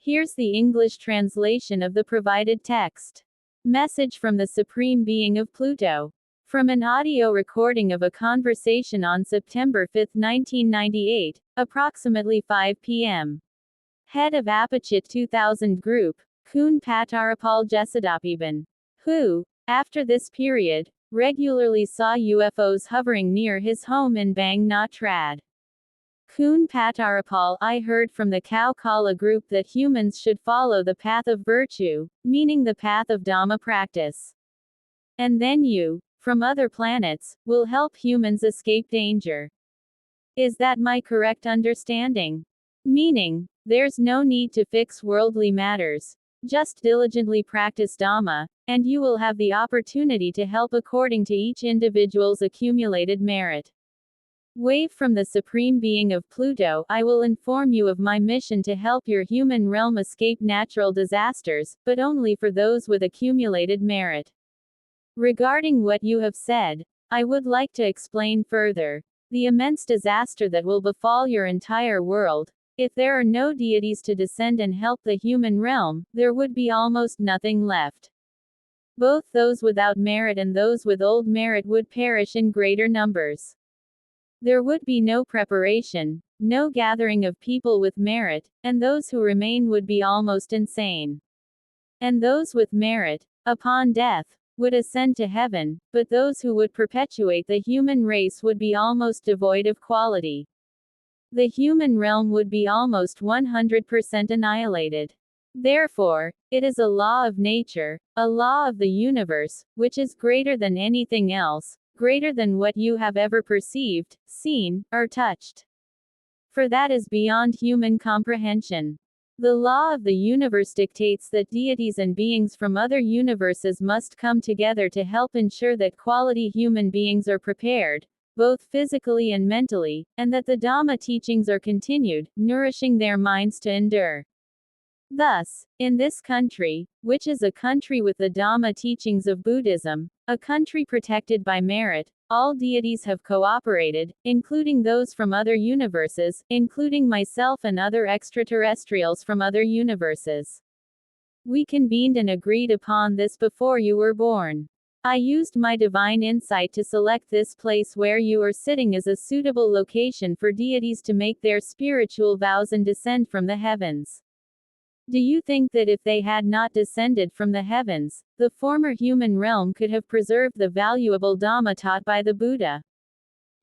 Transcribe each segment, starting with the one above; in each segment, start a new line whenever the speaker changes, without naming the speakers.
Here's the English translation of the provided text. Message from the Supreme Being of Pluto. From an audio recording of a conversation on September 5, 1998, approximately 5 p.m. Head of Apachit 2000 Group, Kun Patarapal Jesadapiban, who, after this period, regularly saw UFOs hovering near his home in Bang Na Trad. Kun Patarapal, I heard from the Cow Kala group that humans should follow the path of virtue, meaning the path of Dhamma practice. And then you, from other planets, will help humans escape danger. Is that my correct understanding? Meaning, there's no need to fix worldly matters. Just diligently practice Dhamma, and you will have the opportunity to help according to each individual's accumulated merit. Wave from the Supreme Being of Pluto, I will inform you of my mission to help your human realm escape natural disasters, but only for those with accumulated merit. Regarding what you have said, I would like to explain further. The immense disaster that will befall your entire world. If there are no deities to descend and help the human realm, there would be almost nothing left. Both those without merit and those with old merit would perish in greater numbers. There would be no preparation, no gathering of people with merit, and those who remain would be almost insane. And those with merit, upon death, would ascend to heaven, but those who would perpetuate the human race would be almost devoid of quality. The human realm would be almost 100% annihilated. Therefore, it is a law of nature, a law of the universe, which is greater than anything else, greater than what you have ever perceived, seen, or touched. For that is beyond human comprehension. The law of the universe dictates that deities and beings from other universes must come together to help ensure that quality human beings are prepared, both physically and mentally, and that the Dhamma teachings are continued, nourishing their minds to endure. Thus, in this country, which is a country with the Dhamma teachings of Buddhism, a country protected by merit, all deities have cooperated, including those from other universes, including myself and other extraterrestrials from other universes. We convened and agreed upon this before you were born. I used my divine insight to select this place where you are sitting as a suitable location for deities to make their spiritual vows and descend from the heavens. Do you think that if they had not descended from the heavens, the former human realm could have preserved the valuable Dhamma taught by the Buddha?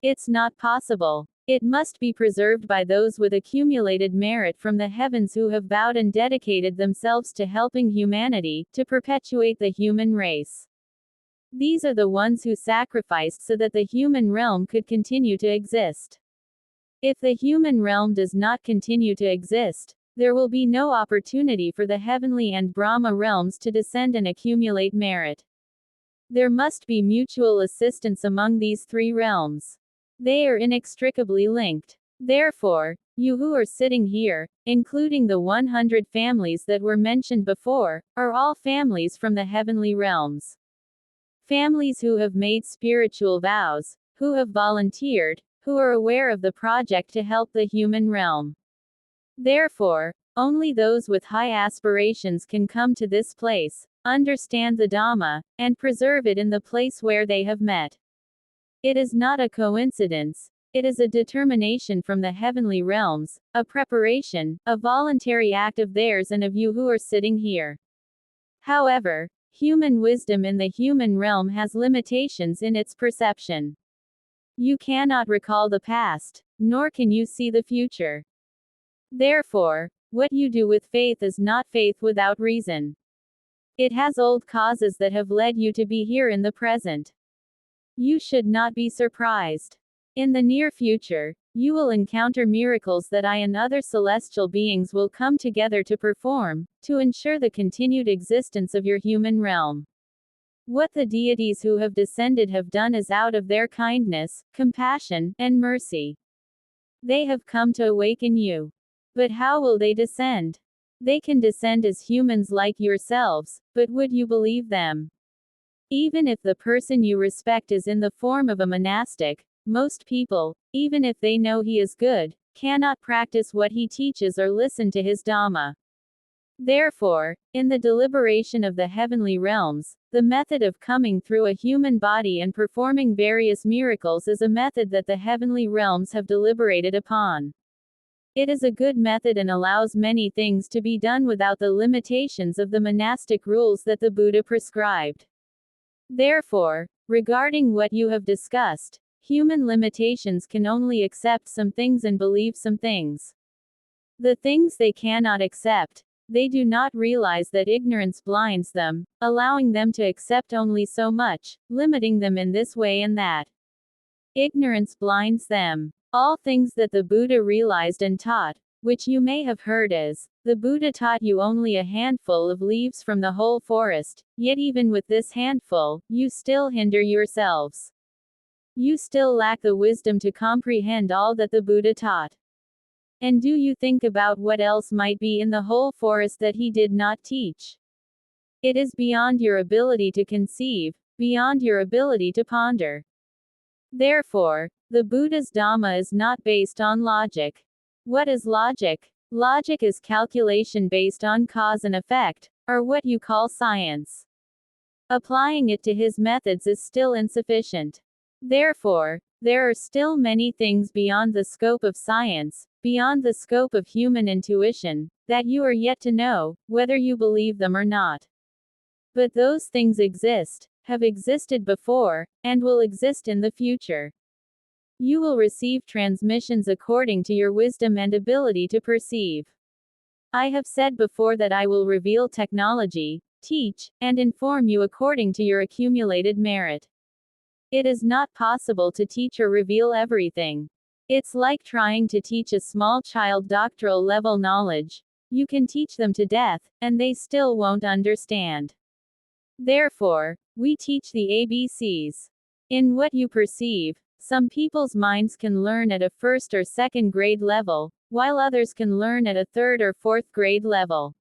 It's not possible. It must be preserved by those with accumulated merit from the heavens who have vowed and dedicated themselves to helping humanity, to perpetuate the human race. These are the ones who sacrificed so that the human realm could continue to exist. If the human realm does not continue to exist, there will be no opportunity for the heavenly and Brahma realms to descend and accumulate merit. There must be mutual assistance among these three realms. They are inextricably linked. Therefore, you who are sitting here, including the 100 families that were mentioned before, are all families from the heavenly realms. Families who have made spiritual vows, who have volunteered, who are aware of the project to help the human realm. Therefore, only those with high aspirations can come to this place, understand the Dhamma, and preserve it in the place where they have met. It is not a coincidence, it is a determination from the heavenly realms, a preparation, a voluntary act of theirs and of you who are sitting here. However, human wisdom in the human realm has limitations in its perception. You cannot recall the past, nor can you see the future. Therefore, what you do with faith is not faith without reason. It has old causes that have led you to be here in the present. You should not be surprised. In the near future, you will encounter miracles that I and other celestial beings will come together to perform, to ensure the continued existence of your human realm. What the deities who have descended have done is out of their kindness, compassion, and mercy. They have come to awaken you. But how will they descend? They can descend as humans like yourselves, but would you believe them? Even if the person you respect is in the form of a monastic, most people, even if they know he is good, cannot practice what he teaches or listen to his Dhamma. Therefore, in the deliberation of the heavenly realms, the method of coming through a human body and performing various miracles is a method that the heavenly realms have deliberated upon. It is a good method and allows many things to be done without the limitations of the monastic rules that the Buddha prescribed. Therefore, regarding what you have discussed, human limitations can only accept some things and believe some things. The things they cannot accept, they do not realize that ignorance blinds them, allowing them to accept only so much, limiting them in this way and that. Ignorance blinds them. All things that the Buddha realized and taught, which you may have heard as, the Buddha taught you only a handful of leaves from the whole forest, yet even with this handful, you still hinder yourselves. You still lack the wisdom to comprehend all that the Buddha taught. And do you think about what else might be in the whole forest that he did not teach? It is beyond your ability to conceive, beyond your ability to ponder. Therefore, the Buddha's Dhamma is not based on logic. What is logic? Logic is calculation based on cause and effect, or what you call science. Applying it to his methods is still insufficient. Therefore, there are still many things beyond the scope of science, beyond the scope of human intuition, that you are yet to know, whether you believe them or not. But those things exist, have existed before, and will exist in the future. You will receive transmissions according to your wisdom and ability to perceive. I have said before that I will reveal technology, teach, and inform you according to your accumulated merit. It is not possible to teach or reveal everything. It's like trying to teach a small child doctoral level knowledge. You can teach them to death, and they still won't understand. Therefore, we teach the ABCs. In what you perceive, some people's minds can learn at a first or second grade level, while others can learn at a third or fourth grade level.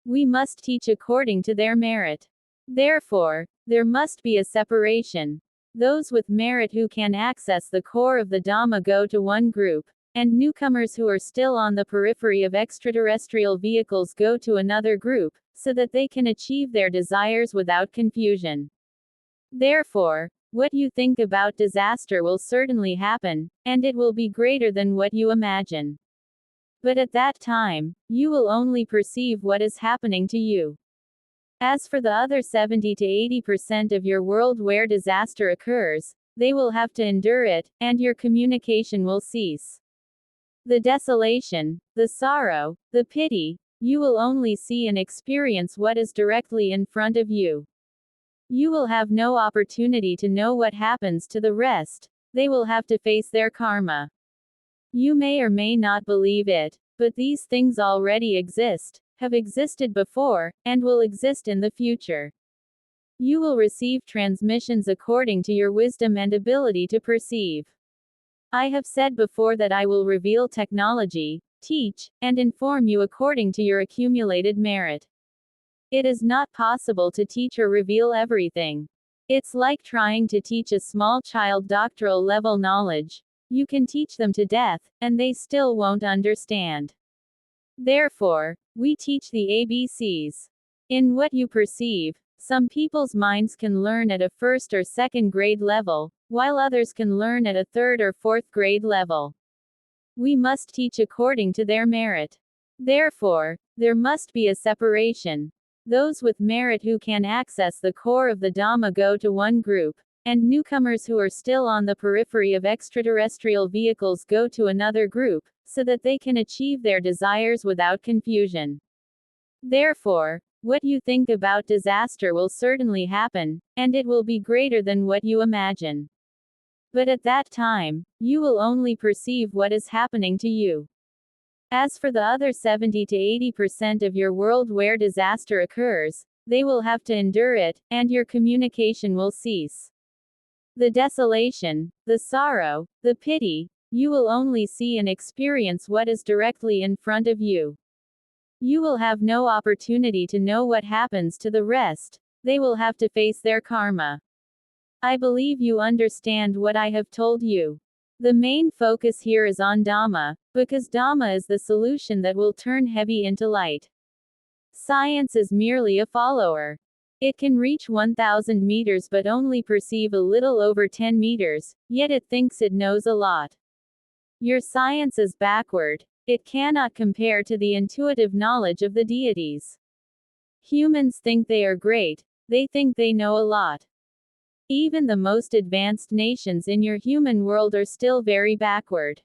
We must teach according to their merit. Therefore, there must be a separation. Those with merit who can access the core of the Dhamma go to one group, and newcomers who are still on the periphery of extraterrestrial vehicles go to another group, so that they can achieve their desires without confusion. Therefore, what you think about disaster will certainly happen, and it will be greater than what you imagine. But at that time, you will only perceive what is happening to you. As for the other 70 to 80% of your world where disaster occurs, they will have to endure it, and your communication will cease. The desolation, the sorrow, the pity, you will only see and experience what is directly in front of you. You will have no opportunity to know what happens to the rest. They will have to face their karma. You may or may not believe it, but these things already exist, have existed before, and will exist in the future. You will receive transmissions according to your wisdom and ability to perceive. I have said before that I will reveal technology, teach, and inform you according to your accumulated merit. It is not possible to teach or reveal everything. It's like trying to teach a small child doctoral level knowledge. You can teach them to death, and they still won't understand. Therefore, we teach the ABCs. In what you perceive, some people's minds can learn at a first or second grade level, while others can learn at a third or fourth grade level. We must teach according to their merit. Therefore, there must be a separation. Those with merit who can access the core of the Dhamma go to one group, and newcomers who are still on the periphery of extraterrestrial vehicles go to another group, so that they can achieve their desires without confusion. Therefore, what you think about disaster will certainly happen, and it will be greater than what you imagine. But at that time, you will only perceive what is happening to you. As for the other 70 to 80% of your world where disaster occurs, they will have to endure it, and your communication will cease. The desolation, the sorrow, the pity, you will only see and experience what is directly in front of you. You will have no opportunity to know what happens to the rest. They will have to face their karma. I believe you understand what I have told you. The main focus here is on Dhamma, because Dhamma is the solution that will turn heavy into light. Science is merely a follower. It can reach 1,000 meters but only perceive a little over 10 meters, yet it thinks it knows a lot. Your science is backward. It cannot compare to the intuitive knowledge of the deities. Humans think they are great. They think they know a lot. Even the most advanced nations in your human world are still very backward.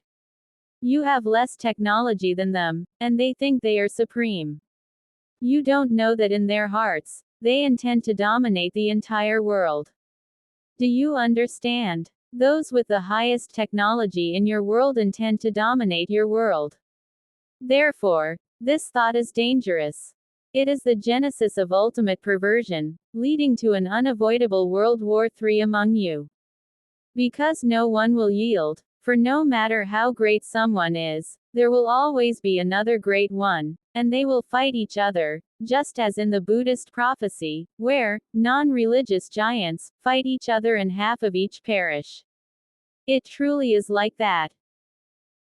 You have less technology than them, and they think they are supreme. You don't know that in their hearts, they intend to dominate the entire world. Do you understand? Those with the highest technology in your world intend to dominate your world. Therefore, this thought is dangerous. It is the genesis of ultimate perversion, leading to an unavoidable World War III among you. Because no one will yield, for no matter how great someone is, there will always be another great one, and they will fight each other, just as in the Buddhist prophecy, where non-religious giants fight each other and half of each perish. It truly is like that.